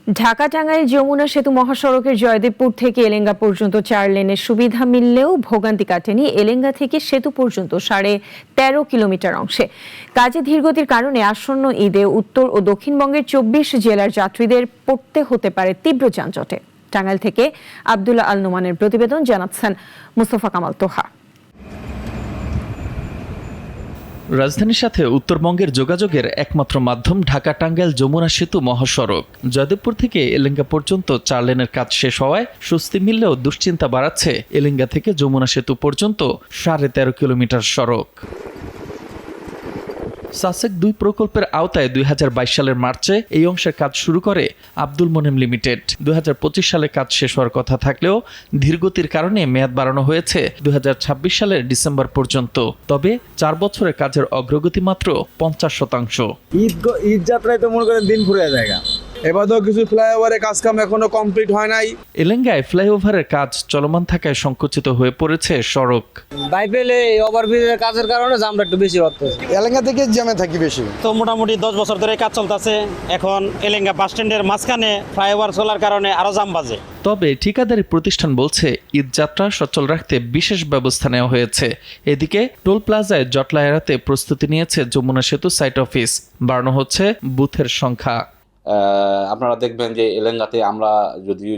ঢাকা টাঙ্গাইল যমুনা সেতু মহাসড়কের জয়দেবপুর থেকে এলেঙ্গা পর্যন্ত 4 লেনের সুবিধা মিললেও ভোগান্তি কাটেনি এলেঙ্গা থেকে সেতু পর্যন্ত 13.5 কিলোমিটার অংশে। কাজে ধীরগতির কারণে আসন্ন ঈদে উত্তর ও দক্ষিণবঙ্গের 24 জেলার যাত্রীদের পড়তে হতে পারে তীব্র যানজটে। টাঙ্গাইল থেকে আব্দুল্লাহ আল নোমানের প্রতিবেদন, জানাচ্ছেন মুস্তফা কামাল তোহা। রাজধানীর সাথে উত্তরবঙ্গের যোগাযোগের একমাত্র মাধ্যম ঢাকা টাঙ্গাইল যমুনা সেতু মহাসড়ক। জয়দেবপুর থেকে এলেঙ্গা পর্যন্ত 4 লেনের কাজ শেষ হওয়ায় স্বস্তি মিললেও দুশ্চিন্তা বাড়াচ্ছে এলেঙ্গা থেকে যমুনা সেতু পর্যন্ত 13.5 কিলোমিটার সড়ক। সাসেক 2 প্রকল্পের আওতায় 2022 সালের মার্চে এই অংশের কাজ শুরু করে আব্দুল মোনেম লিমিটেড। 2025 সালে কাজ শেষ হওয়ার কথা থাকলেও ধীরগতির কারণে মেয়াদ বাড়ানো হয়েছে 2026 সালের ডিসেম্বর পর্যন্ত। তবে 4 বছরের কাজের অগ্রগতি মাত্র 50%। ঈদ যাত্রায় তো মনে করেন দিন ফুরিয়ে যায়। এবারও কিছু ফ্লাইওভারের কাজ কাম এখনো কমপ্লিট হয় নাই। এলেঙ্গায় ফ্লাইওভারের কাজ চলমান থাকায় সংকুচিত হয়ে পড়েছে সড়ক। বাইপেলে ওভারব্রিজের কাজের কারণে জামটা একটু বেশি হচ্ছে। এলেঙ্গা থেকে জ্যামে থাকি বেশি। তো মোটামুটি 10 বছর ধরে কাজ চলতেছে। এখন এলেঙ্গা বাস স্ট্যান্ডের মাঝখানে ফ্লাইওভার চলার কারণে আরো জাম বাজে। তবে ঠিকাদারি প্রতিষ্ঠান বলছে ঈদ যাত্রা সচল রাখতে বিশেষ ব্যবস্থা নেওয়া হয়েছে। এদিকে টোল প্লাজায় জটলা এড়াতে প্রস্তুতি নিয়েছে যমুনা সেতু সাইট অফিস। বাড়ানো হচ্ছে বুথের সংখ্যা। আপনারা দেখবেন যে এলেঙ্গাতে আমরা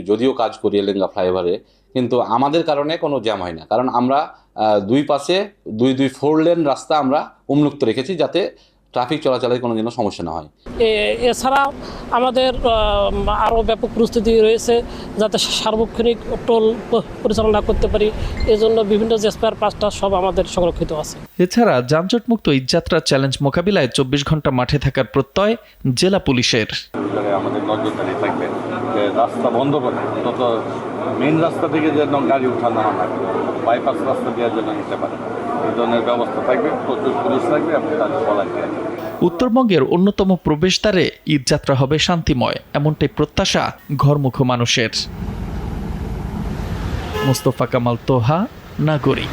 যদিও কাজ করি এলেঙ্গা ফ্লাইওভারে, কিন্তু আমাদের কারণে কোনো জ্যাম হয় না, কারণ আমরা দুই পাশে দুই 4 লেন রাস্তা আমরা উন্মুক্ত রেখেছি, যাতে ট্রাফিক চলাচলের কোনো দিনও সমস্যা না হয়। এছাড়া আমাদের আরও ব্যাপক প্রস্তুতি রয়েছে যাতে সার্বক্ষণিক টোল পরিচালনা করতে পারি। এজন্য বিভিন্ন যে স্পেয়ার পার্টস সব আমাদের সংরক্ষিত আছে। এছাড়া যানজটমুক্ত ঈদযাত্রা চ্যালেঞ্জ মোকাবিলায় 24 ঘন্টা মাঠে থাকার প্রত্যয় জেলা পুলিশের। আমাদের নজরদারি থাকবে যে রাস্তা বন্ধ করে অন্তত মেইন রাস্তা থেকে যেন গাড়ি উঠানো হয়, বাইপাস রাস্তা দেওয়ার জন্য নিতে পারে, এই ধরনের ব্যবস্থা থাকবে। প্রচুর পুলিশ থাকবে এবং তাদের বলা যায়। উত্তরবঙ্গের অন্যতম প্রবেশদ্বারে ঈদযাত্রা হবে শান্তিময়, এমনটাই প্রত্যাশা ঘরমুখ মানুষের। মুস্তফা কামাল তোহা, নাগরিক।